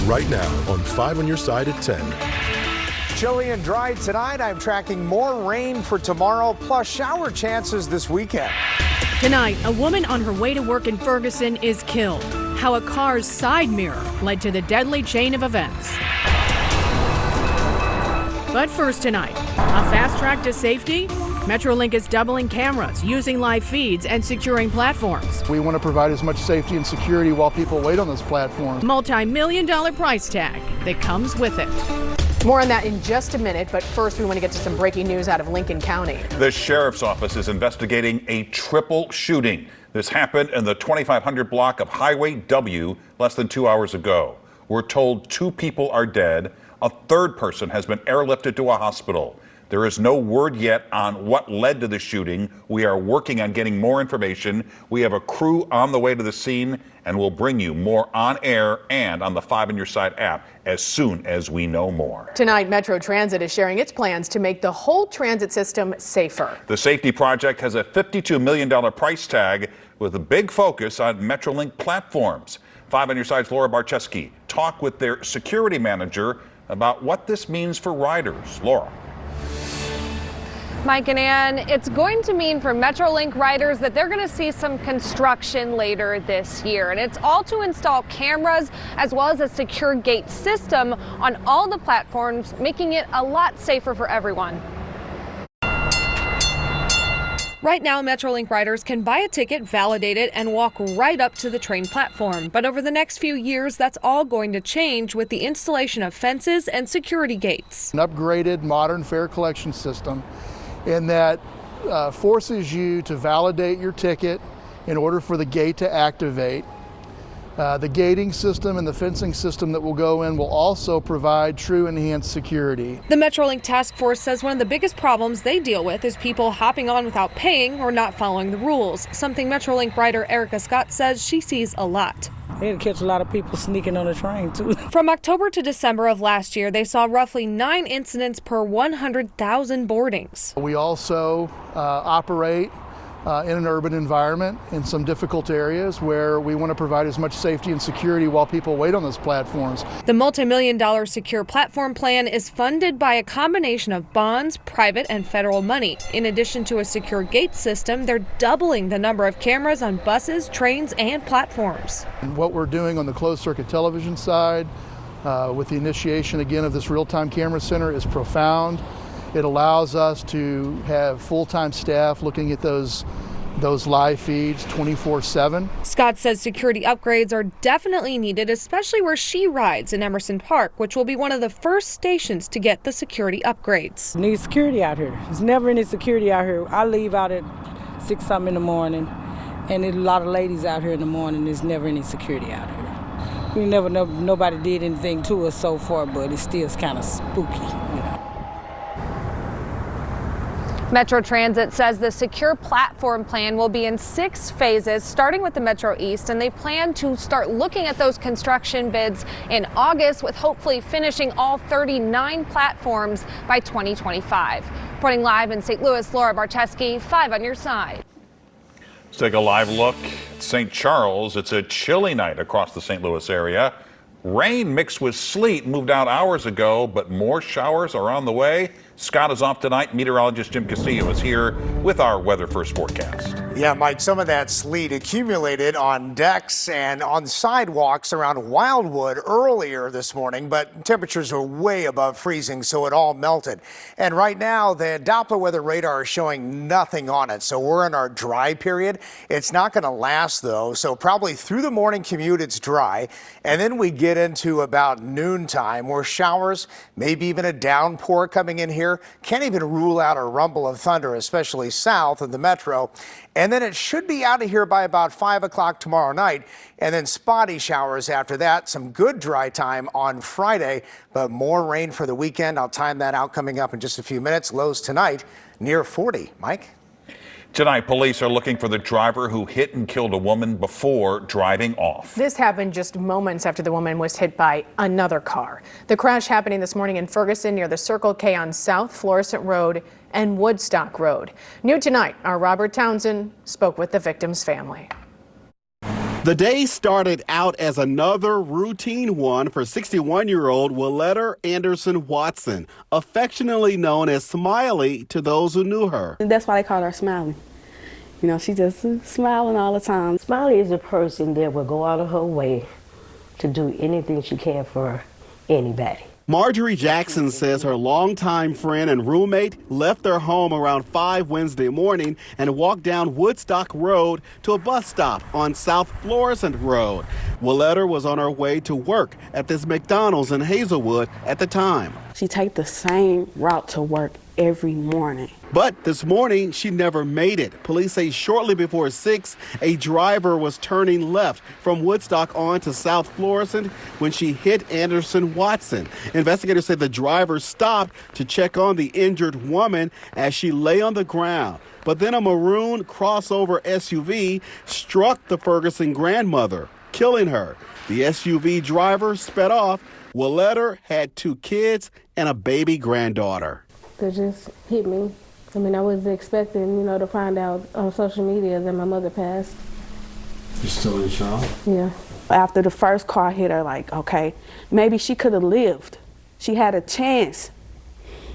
right now on 5 on Your Side at 10. Chilly and dry tonight. I'm tracking more rain for tomorrow, plus shower chances this weekend. Tonight, a woman on her way to work in Ferguson is killed. How a car's side mirror led to the deadly chain of events. But first tonight, a fast track to safety? Metrolink is doubling cameras, using live feeds, and securing platforms. We want to provide as much safety and security while people wait on those platforms. Multi-million-dollar price tag that comes with it. More on that in just a minute, but first we want to get to some breaking news out of Lincoln County. The sheriff's office is investigating a triple shooting. This happened in the 2500 block of Highway W less than 2 hours ago. We're told 2 people are dead. A third person has been airlifted to a hospital. There is no word yet on what led to the shooting. We are working on getting more information. We have a crew on the way to the scene, and we'll bring you more on air and on the 5 on Your Side app as soon as we know more. Tonight, Metro Transit is sharing its plans to make the whole transit system safer. The safety project has a $52 million price tag with a big focus on Metrolink platforms. 5 on Your Side's Laura Barczewski talked with their security manager about what this means for riders. Laura. Mike and Ann, it's going to mean for Metrolink riders that they're going to see some construction later this year. And it's all to install cameras as well as a secure gate system on all the platforms, making it a lot safer for everyone. Right now, Metrolink riders can buy a ticket, validate it, and walk right up to the train platform. But over the next few years, that's all going to change with the installation of fences and security gates. An upgraded modern fare collection system in that forces you to validate your ticket in order for the gate to activate. The gating system and the fencing system that will go in will also provide true enhanced security. The Metrolink task force says one of the biggest problems they deal with is people hopping on without paying or not following the rules, something Metrolink rider Erica Scott says she sees a lot. They'd catch a lot of people sneaking on the train, too. From October to December of last year, they saw roughly 9 incidents per 100,000 boardings. We also operate in an urban environment in some difficult areas where we want to provide as much safety and security while people wait on those platforms. The multi-million-dollar secure platform plan is funded by a combination of bonds, private and federal money. In addition to a secure gate system, they're doubling the number of cameras on buses, trains, and platforms. And what we're doing on the closed-circuit television side with the initiation again of this real-time camera center is profound. It allows us to have full-time staff looking at those live feeds 24/7. Scott says security upgrades are definitely needed, especially where she rides in Emerson Park, which will be one of the first stations to get the security upgrades. Need security out here. There's never any security out here. I leave out at 6 something in the morning, and there's a lot of ladies out here in the morning. There's never any security out here. We never know, nobody did anything to us so far, but it still is kind of spooky, you know. Metro Transit says the secure platform plan will be in 6 phases, starting with the Metro East, and they plan to start looking at those construction bids in August, with hopefully finishing all 39 platforms by 2025. Reporting live in St. Louis, Laura Barczewski, 5 on Your Side. Let's take a live look at St. Charles. It's a chilly night across the St. Louis area. Rain mixed with sleet moved out hours ago, but more showers are on the way. Scott is off tonight. Meteorologist Jim Castillo is here with our weather first forecast. Yeah, Mike, some of that sleet accumulated on decks and on sidewalks around Wildwood earlier this morning, but temperatures are way above freezing, so it all melted. And right now, the Doppler weather radar is showing nothing on it, so we're in our dry period. It's not going to last, though, so probably through the morning commute, it's dry. And then we get into about noontime where showers, maybe even a downpour coming in here. Can't even rule out a rumble of thunder, especially south of the metro. And then it should be out of here by about 5 o'clock tomorrow night. And then spotty showers after that. Some good dry time on Friday, but more rain for the weekend. I'll time that out coming up in just a few minutes. Lows tonight near 40. Mike? Tonight, police are looking for the driver who hit and killed a woman before driving off. This happened just moments after the woman was hit by another car. The crash happening this morning in Ferguson near the Circle K on South Florissant Road and Woodstock Road. New tonight, our Robert Townsend spoke with the victim's family. The day started out as another routine one for 61-year-old Willetta Anderson Watson, affectionately known as Smiley to those who knew her. That's why they call her Smiley. You know, she just smiling all the time. Smiley is a person that will go out of her way to do anything she can for anybody. Marjorie Jackson says her longtime friend and roommate left their home around 5 Wednesday morning and walked down Woodstock Road to a bus stop on South Florissant Road. Willetta was on her way to work at this McDonald's in Hazelwood at the time. She take the same route to work every morning. But this morning, she never made it. Police say shortly before 6, a driver was turning left from Woodstock on to South Florissant when she hit Anderson Watson. Investigators say the driver stopped to check on the injured woman as she lay on the ground. But then a maroon crossover SUV struck the Ferguson grandmother, killing her. The SUV driver sped off. Willetta had 2 kids and a baby granddaughter. They just hit me. I mean, I was expecting, to find out on social media that my mother passed. You're still in shock? Yeah. After the first car hit her, like, okay, maybe she could have lived. She had a chance.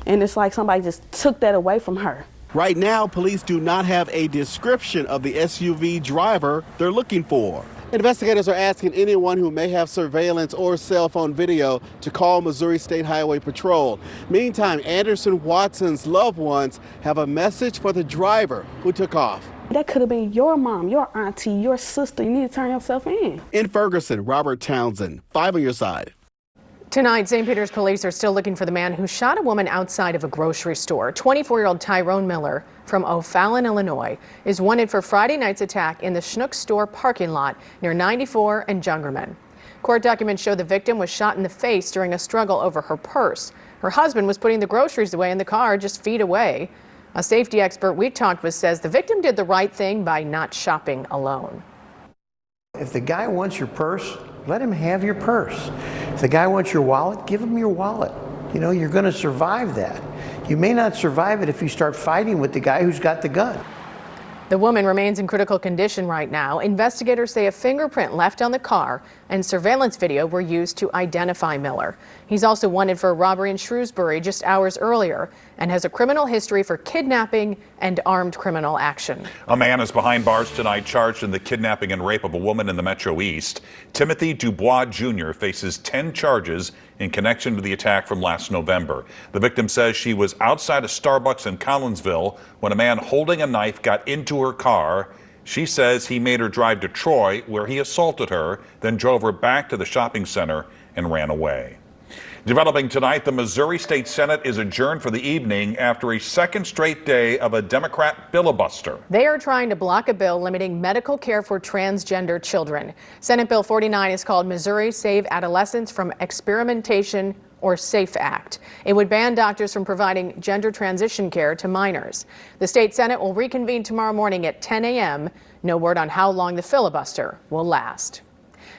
And it's like somebody just took that away from her. Right now, police do not have a description of the SUV driver they're looking for. Investigators are asking anyone who may have surveillance or cell phone video to call Missouri State Highway Patrol. Meantime, Anderson Watson's loved ones have a message for the driver who took off. That could have been your mom, your auntie, your sister. You need to turn yourself in. In Ferguson, Robert Townsend, 5 on your side. Tonight, St. Peter's police are still looking for the man who shot a woman outside of a grocery store. 24-year-old Tyrone Miller from O'Fallon, Illinois, is wanted for Friday night's attack in the Schnuck store parking lot near 94 and Jungerman. Court documents show the victim was shot in the face during a struggle over her purse. Her husband was putting the groceries away in the car just feet away. A safety expert we talked with says the victim did the right thing by not shopping alone. If the guy wants your purse, let him have your purse. If the guy wants your wallet, give him your wallet. You're going to survive that. You may not survive it if you start fighting with the guy who's got the gun. The woman remains in critical condition right now. Investigators say a fingerprint left on the car and surveillance video were used to identify Miller. He's also wanted for a robbery in Shrewsbury just hours earlier and has a criminal history for kidnapping and armed criminal action. A man is behind bars tonight charged in the kidnapping and rape of a woman in the Metro East. Timothy Dubois Jr. faces 10 charges in connection to the attack from last November. The victim says she was outside a Starbucks in Collinsville when a man holding a knife got into her car. She says he made her drive to Troy, where he assaulted her, then drove her back to the shopping center and ran away. Developing tonight, the Missouri State Senate is adjourned for the evening after a second straight day of a Democrat filibuster. They are trying to block a bill limiting medical care for transgender children. Senate Bill 49 is called Missouri Save Adolescents from Experimentation or SAFE Act. It would ban doctors from providing gender transition care to minors. The state Senate will reconvene tomorrow morning at 10 a.m. No word on how long the filibuster will last.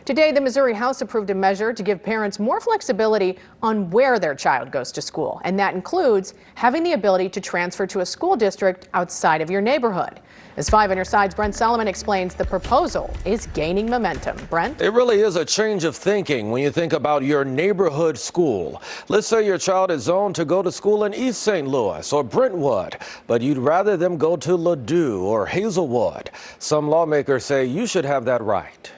Today, the Missouri House approved a measure to give parents more flexibility on where their child goes to school, and that includes having the ability to transfer to a school district outside of your neighborhood. As 5 on your side's Brent Solomon explains, the proposal is gaining momentum. Brent? It really is a change of thinking when you think about your neighborhood school. Let's say your child is zoned to go to school in East St. Louis or Brentwood, but you'd rather them go to Ladue or Hazelwood. Some lawmakers say you should have that right.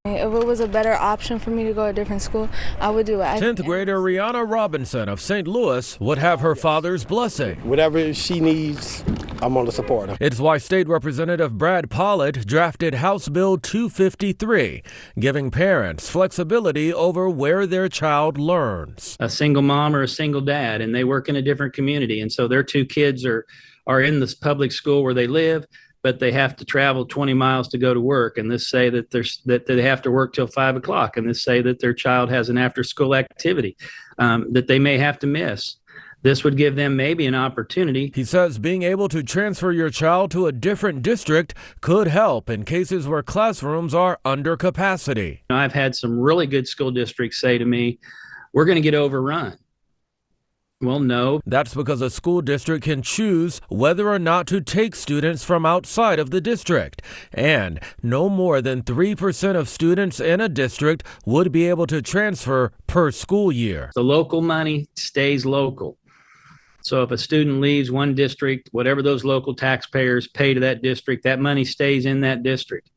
If it was a better option for me to go to a different school, I would do it. 10th grader Rihanna Robinson of St. Louis would have her father's blessing. Whatever she needs, I'm on the support her. It's why State Representative Brad Pollitt drafted House Bill 253, giving parents flexibility over where their child learns. A single mom or a single dad, and they work in a different community, and so their 2 kids are in this public school where they live, but they have to travel 20 miles to go to work, and this say that they have to work till 5 o'clock, and this say that their child has an after-school activity that they may have to miss. This would give them maybe an opportunity. He says being able to transfer your child to a different district could help in cases where classrooms are under capacity. I've had some really good school districts say to me, we're going to get overrun. Well, no. That's because a school district can choose whether or not to take students from outside of the district. And no more than 3% of students in a district would be able to transfer per school year. The local money stays local. So if a student leaves one district, whatever those local taxpayers pay to that district, that money stays in that district.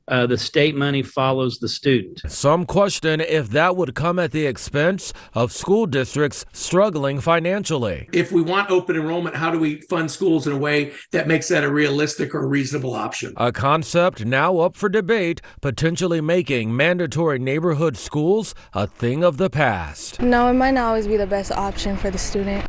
The state money follows the student. Some question if that would come at the expense of school districts struggling financially. If we want open enrollment, how do we fund schools in a way that makes that a realistic or reasonable option? A concept now up for debate, potentially making mandatory neighborhood schools a thing of the past. No, it might not always be the best option for the student.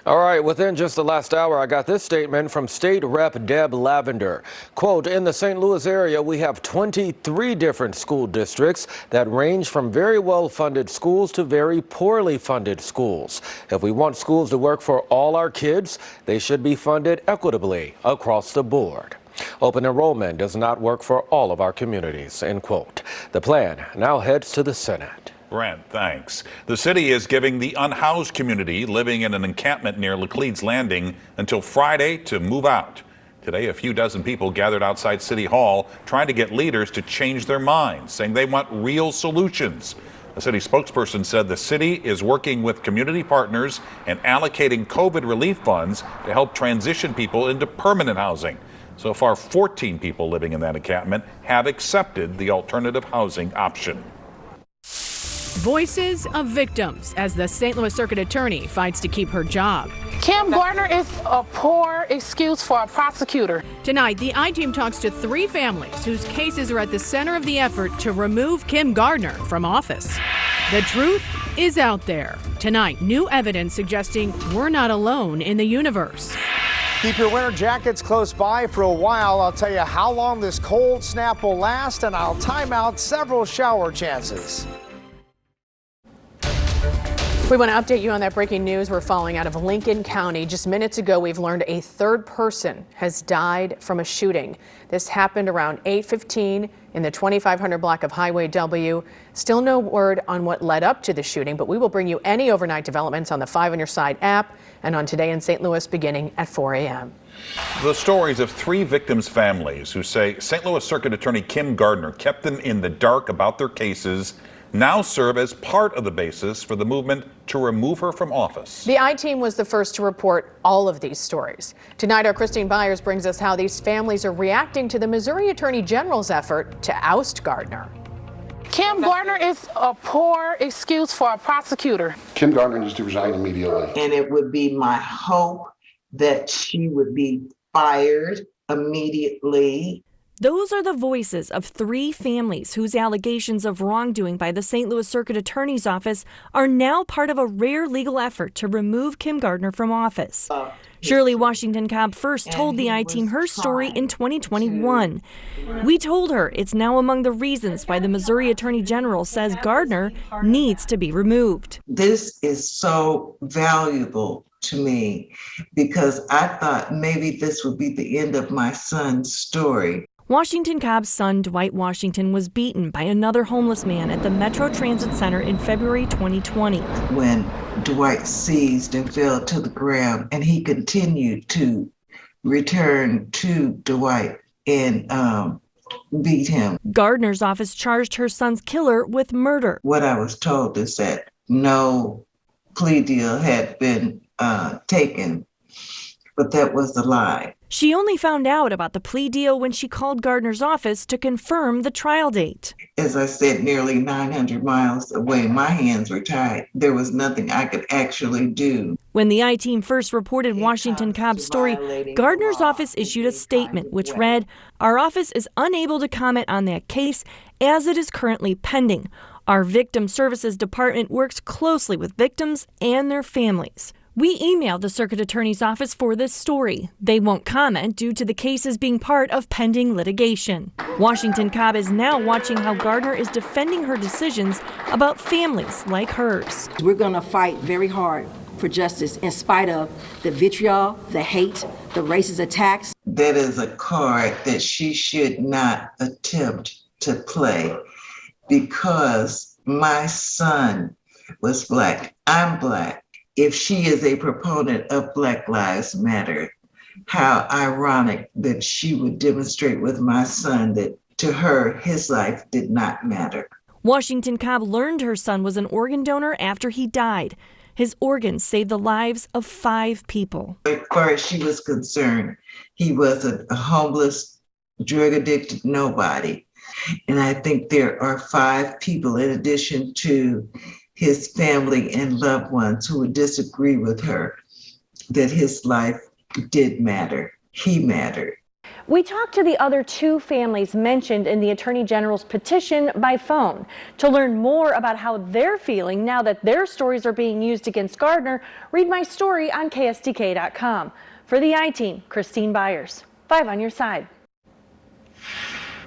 All right, within just the last hour, I got this statement from State Rep Deb Lavender. Quote, in the St. Louis area, we have 23 different school districts that range from very well-funded schools to very poorly funded schools. If we want schools to work for all our kids, they should be funded equitably across the board. Open enrollment does not work for all of our communities, end quote. The plan now heads to the Senate. Brent, thanks. The city is giving the unhoused community living in an encampment near Laclede's Landing until Friday to move out. Today, a few dozen people gathered outside City Hall trying to get leaders to change their minds, saying they want real solutions. A city spokesperson said the city is working with community partners and allocating COVID relief funds to help transition people into permanent housing. So far, 14 people living in that encampment have accepted the alternative housing option. Voices of victims as the St. Louis Circuit Attorney fights to keep her job. Kim Gardner is a poor excuse for a prosecutor. Tonight, the I-Team talks to 3 families whose cases are at the center of the effort to remove Kim Gardner from office. The truth is out there. Tonight, new evidence suggesting we're not alone in the universe. Keep your winter jackets close by for a while. I'll tell you how long this cold snap will last, and I'll time out several shower chances. We want to update you on that breaking news we're following out of Lincoln County. Just minutes ago, we've learned a 3rd person has died from a shooting. This happened around 8:15 in the 2500 block of Highway W. Still no word on what led up to the shooting, but we will bring you any overnight developments on the 5 on Your Side app and on Today in St. Louis beginning at 4 a.m. The stories of 3 victims' families who say St. Louis Circuit Attorney Kim Gardner kept them in the dark about their cases now serve as part of the basis for the movement to remove her from office. The I-Team was the first to report all of these stories. Tonight, our Christine Byers brings us how these families are reacting to the Missouri Attorney General's effort to oust Gardner. Kim Gardner is a poor excuse for a prosecutor. Kim Gardner needs to resign immediately. And it would be my hope that she would be fired immediately. Those are the voices of 3 families whose allegations of wrongdoing by the St. Louis Circuit Attorney's Office are now part of a rare legal effort to remove Kim Gardner from office. Shirley Washington Cobb first told the I-Team her story in 2021. We told her it's now among the reasons why the Missouri Attorney General says Gardner needs to be removed. This is so valuable to me because I thought maybe this would be the end of my son's story. Washington Cobb's son, Dwight Washington, was beaten by another homeless man at the Metro Transit Center in February 2020. When Dwight seized and fell to the ground, and he continued to return to Dwight and beat him. Gardner's office charged her son's killer with murder. What I was told is that no plea deal had been taken, but that was a lie. She only found out about the plea deal when she called Gardner's office to confirm the trial date. As I said, nearly 900 miles away, my hands were tied. There was nothing I could actually do. When the I-Team first reported Washington Cobb's story, Gardner's office issued a statement which read, "Our office is unable to comment on that case as it is currently pending. Our Victim Services Department works closely with victims and their families." We emailed the Circuit Attorney's Office for this story. They won't comment due to the cases being part of pending litigation. Washington Cobb is now watching how Gardner is defending her decisions about families like hers. We're going to fight very hard for justice in spite of the vitriol, the hate, the racist attacks. That is a card that she should not attempt to play because my son was Black. I'm Black. if she is a proponent of Black Lives Matter, how ironic that she would demonstrate with my son that to her, his life did not matter. Washington Cobb learned her son was an organ donor after he died. His organs saved the lives of 5 people. As far as she was concerned, he was a homeless, drug-addicted nobody. And I think there are 5 people, in addition to his family and loved ones, who would disagree with her that his life did matter. He mattered. We talked to the other 2 families mentioned in the Attorney General's petition by phone to learn more about how they're feeling now that their stories are being used against Gardner. Read my story on KSTK.com. For the I-Team, Christine Byers, 5 on your side.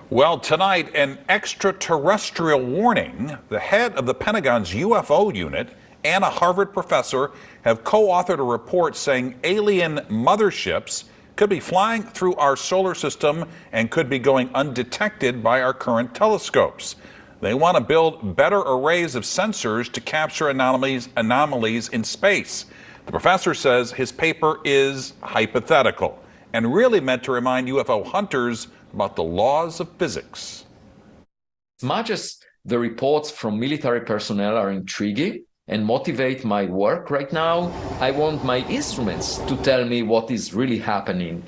Well, tonight, an extraterrestrial warning. The head of the Pentagon's UFO unit and a Harvard professor have co-authored a report saying alien motherships could be flying through our solar system and could be going undetected by our current telescopes. They want to build better arrays of sensors to capture anomalies in space. The professor says his paper is hypothetical and really meant to remind UFO hunters about the laws of physics. As much as the reports from military personnel are intriguing and motivate my work right now, I want my instruments to tell me what is really happening.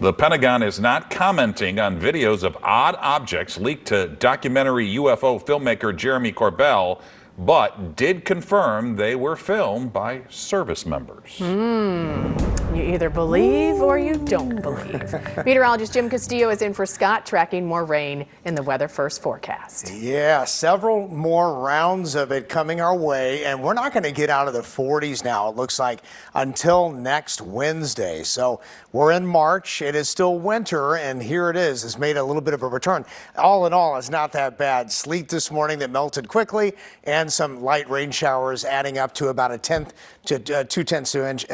The Pentagon is not commenting on videos of odd objects leaked to documentary UFO filmmaker Jeremy Corbell, but did confirm they were filmed by service members. You either believe or you don't believe. Meteorologist Jim Castillo is in for Scott, tracking more rain in the Weather First forecast. Yeah, several more rounds of it coming our way, and we're not going to get out of the 40s now, it looks like, until next Wednesday. So we're in March. It is still winter, and here it is. It's made a little bit of a return. All in all, it's not that bad. Sleet this morning that melted quickly, and some light rain showers adding up to about 1/10 to 2/10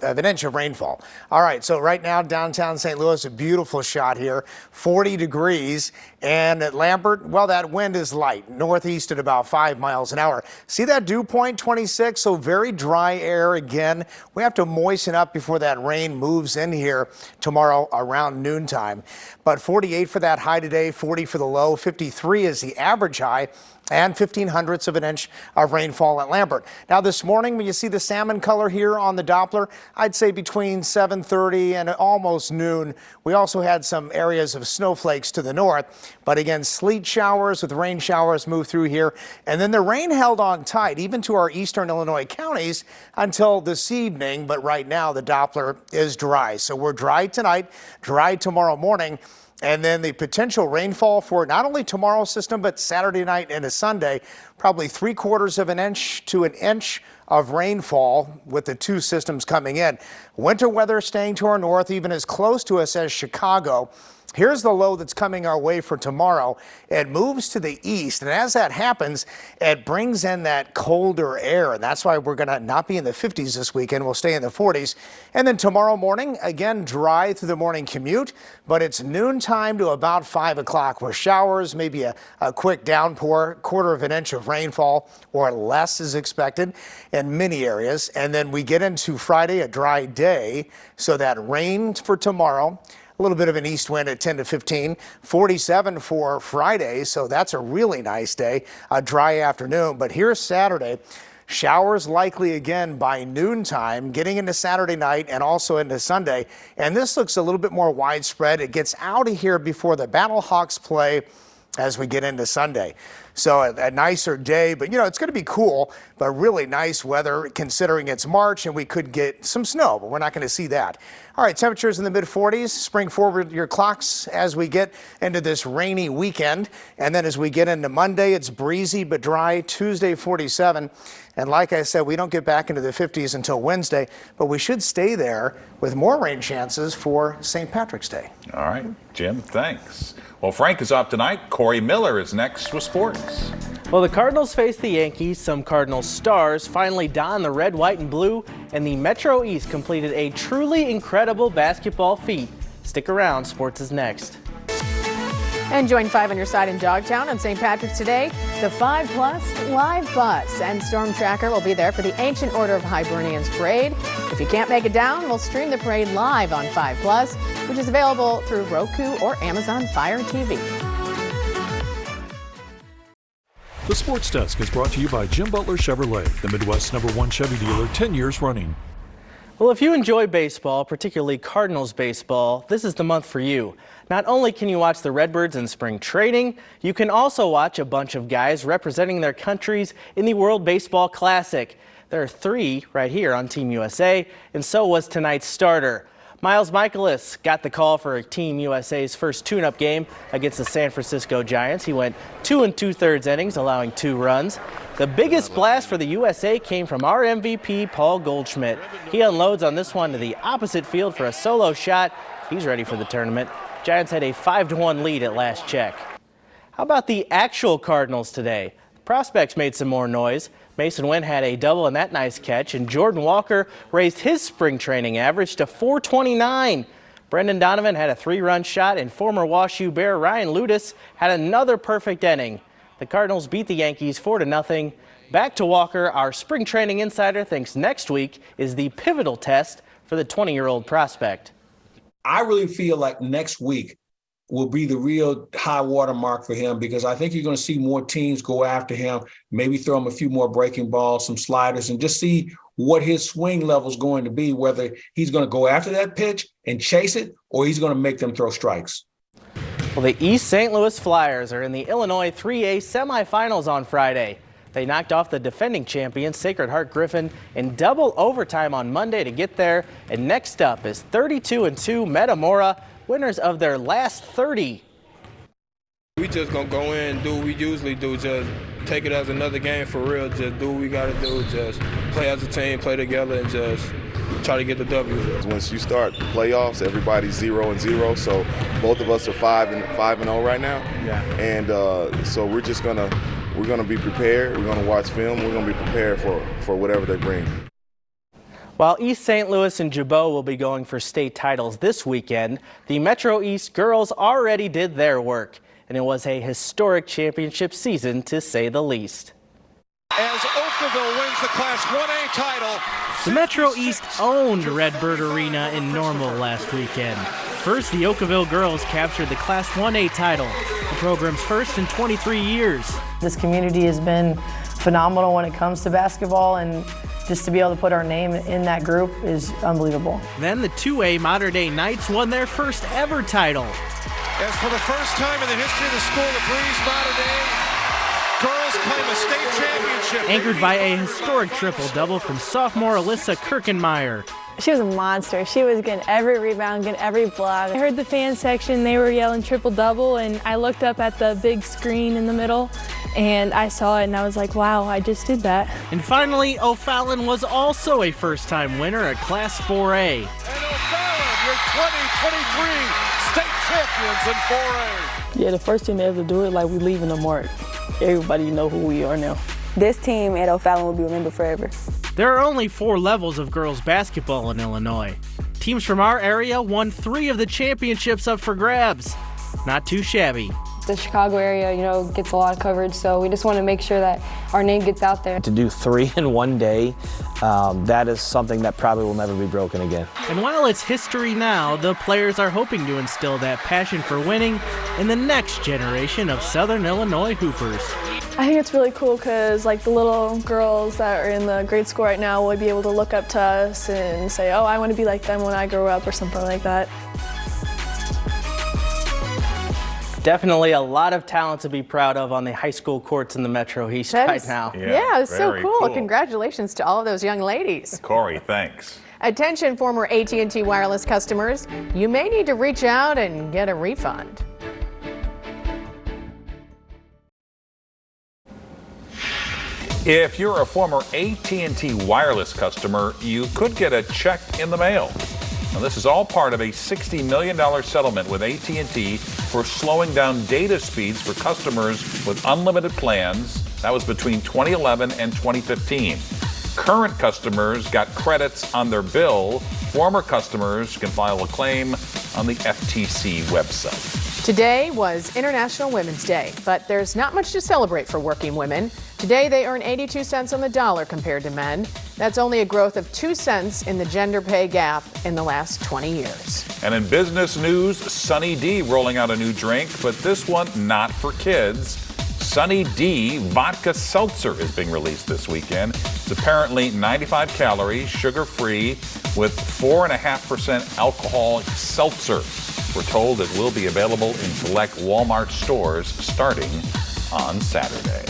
of an inch of rainfall. All right, so right now downtown St. Louis, a beautiful shot here, 40 degrees, and at Lambert, well, that wind is light, northeast at about 5 miles an hour. See that dew point, 26, so very dry air again. We have to moisten up before that rain moves in here tomorrow around noontime. But 48 for that high today, 40 for the low, 53 is the average high, and 0.15 of an inch of rainfall at Lambert. Now this morning, when you see the salmon color here on the Doppler, I'd say between 7:30 and almost noon. We also had some areas of snowflakes to the north, but again, sleet showers with rain showers move through here. And then the rain held on tight, even to our eastern Illinois counties until this evening. But right now, the Doppler is dry. So we're dry tonight, dry tomorrow morning. And then the potential rainfall for not only tomorrow's system, but Saturday night and a Sunday, probably 3/4 of an inch to an inch of rainfall with the 2 systems coming in. Winter weather staying to our north, even as close to us as Chicago. Here's the low that's coming our way for tomorrow. It moves to the east, and as that happens, it brings in that colder air, and that's why we're going to not be in the 50s this weekend. We'll stay in the 40s. And then tomorrow morning, again, dry through the morning commute, but it's noontime to about 5 o'clock with showers, maybe a quick downpour, 1/4 of an inch of rainfall or less is expected in many areas. And then we get into Friday, a dry day, so that rain for tomorrow. A little bit of an east wind at 10 to 15, 47 for Friday, so that's a really nice day, a dry afternoon. But here's Saturday, showers likely again by noontime, getting into Saturday night and also into Sunday. And this looks a little bit more widespread. It gets out of here before the Battlehawks play as we get into Sunday. So a nicer day, but it's going to be cool, but really nice weather considering it's March and we could get some snow, but we're not going to see that. All right, temperatures in the mid 40s. Spring forward your clocks as we get into this rainy weekend. And then as we get into Monday, it's breezy but dry. Tuesday, 47. And like I said, we don't get back into the 50s until Wednesday, but we should stay there with more rain chances for St. Patrick's Day. All right, Jim, thanks. Well, Frank is off tonight. Corey Miller is next with sports. Well, the Cardinals face the Yankees. Some Cardinals stars finally don the red, white, and blue, and the Metro East completed a truly incredible basketball feat. Stick around, sports is next. And join 5 on your side in Dogtown on St. Patrick's today. The 5 Plus Live Bus and Storm Tracker will be there for the Ancient Order of Hibernians Parade. If you can't make it down, we'll stream the parade live on 5 Plus, which is available through Roku or Amazon Fire TV. The Sports Desk is brought to you by Jim Butler Chevrolet, the Midwest's #1 Chevy dealer, 10 years running. Well, if you enjoy baseball, particularly Cardinals baseball, this is the month for you. Not only can you watch the Redbirds in spring training, you can also watch a bunch of guys representing their countries in the World Baseball Classic. There are 3 right here on Team USA, and so was tonight's starter. Miles Michaelis got the call for Team USA's first tune-up game against the San Francisco Giants. He went 2 2/3 innings, allowing 2 runs. The biggest blast for the USA came from our MVP, Paul Goldschmidt. He unloads on this one to the opposite field for a solo shot. He's ready for the tournament. Giants had a 5-1 lead at last check. How about the actual Cardinals today? The prospects made some more noise. Mason Wynn had a double in that nice catch, and Jordan Walker raised his spring training average to 429. Brendan Donovan had a 3-run shot, and former WashU Bear Ryan Ludus had another perfect inning. The Cardinals beat the Yankees 4-0. Back to Walker, our spring training insider thinks next week is the pivotal test for the 20-year-old prospect. I really feel like next week will be the real high water mark for him, because I think you're going to see more teams go after him, maybe throw him a few more breaking balls, some sliders, and just see what his swing level is going to be, whether he's going to go after that pitch and chase it, or he's going to make them throw strikes. Well, the East St. Louis Flyers are in the Illinois 3A semifinals on Friday. They knocked off the defending champions Sacred Heart Griffin in double overtime on Monday to get there. And next up is 32-2 Metamora, winners of their last 30. We just gonna go in and do what we usually do, just take it as another game for real, just do what we gotta do, just play as a team, play together, and just try to get the W. Once you start the playoffs, everybody's 0-0, so both of us are 5-0 right now. Yeah. And so we're gonna be prepared. We're gonna watch film. We're gonna be prepared for whatever they bring. While East St. Louis and Jabot will be going for state titles this weekend, the Metro East girls already did their work, and it was a historic championship season to say the least. As Oakville wins the Class 1A title. The Metro East owned Redbird Arena in Normal last weekend. First, the Oakville girls captured the Class 1A title, the program's first in 23 years. This community has been phenomenal when it comes to basketball, and just to be able to put our name in that group is unbelievable. Then the 2A Mater Dei Knights won their first ever title. As for the first time in the history of the school, the Breeze Mater Dei girls claim a state championship. Anchored by a historic triple-double from sophomore Alyssa Kirkenmeyer. She was a monster. She was getting every rebound, getting every block. I heard the fan section, they were yelling triple-double, and I looked up at the big screen in the middle, and I saw it, and I was like, wow, I just did that. And finally, O'Fallon was also a first-time winner at Class 4A. And O'Fallon, your 2023 state champions in 4A. Yeah, the first team to ever do it, like we leaving a mark. Everybody know who we are now. This team at O'Fallon will be remembered forever. There are only 4 levels of girls basketball in Illinois. Teams from our area won 3 of the championships up for grabs. Not too shabby. The Chicago area, gets a lot of coverage, so we just want to make sure that our name gets out there. To do 3 in one day, that is something that probably will never be broken again. And while it's history now, the players are hoping to instill that passion for winning in the next generation of Southern Illinois Hoopers. I think it's really cool because the little girls that are in the grade school right now will be able to look up to us and say, oh, I want to be like them when I grow up or something like that. Definitely a lot of talent to be proud of on the high school courts in the Metro East right now. Yeah, it's so cool. Congratulations to all of those young ladies. Corey, thanks. Attention, former AT&T Wireless customers. You may need to reach out and get a refund. If you're a former AT&T Wireless customer, you could get a check in the mail. Now, this is all part of a $60 million settlement with AT&T for slowing down data speeds for customers with unlimited plans. That was between 2011 and 2015. Current customers got credits on their bill. Former customers can file a claim on the FTC website. Today was International Women's Day, but there's not much to celebrate for working women. Today they earn 82 cents on the dollar compared to men. That's only a growth of 2 cents in the gender pay gap in the last 20 years. And in business news, Sunny D rolling out a new drink, but this one not for kids. Sunny D Vodka Seltzer is being released this weekend. It's apparently 95 calories, sugar-free, with 4.5% alcoholic seltzer. We're told it will be available in select Walmart stores starting on Saturday.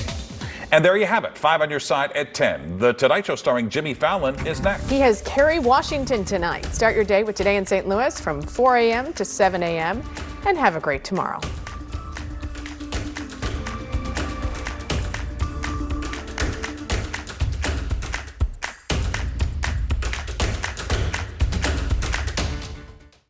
And there you have it, 5 on your side at 10. The Tonight Show starring Jimmy Fallon is next. He has Kerry Washington tonight. Start your day with Today in St. Louis from 4 a.m. to 7 a.m. and have a great tomorrow.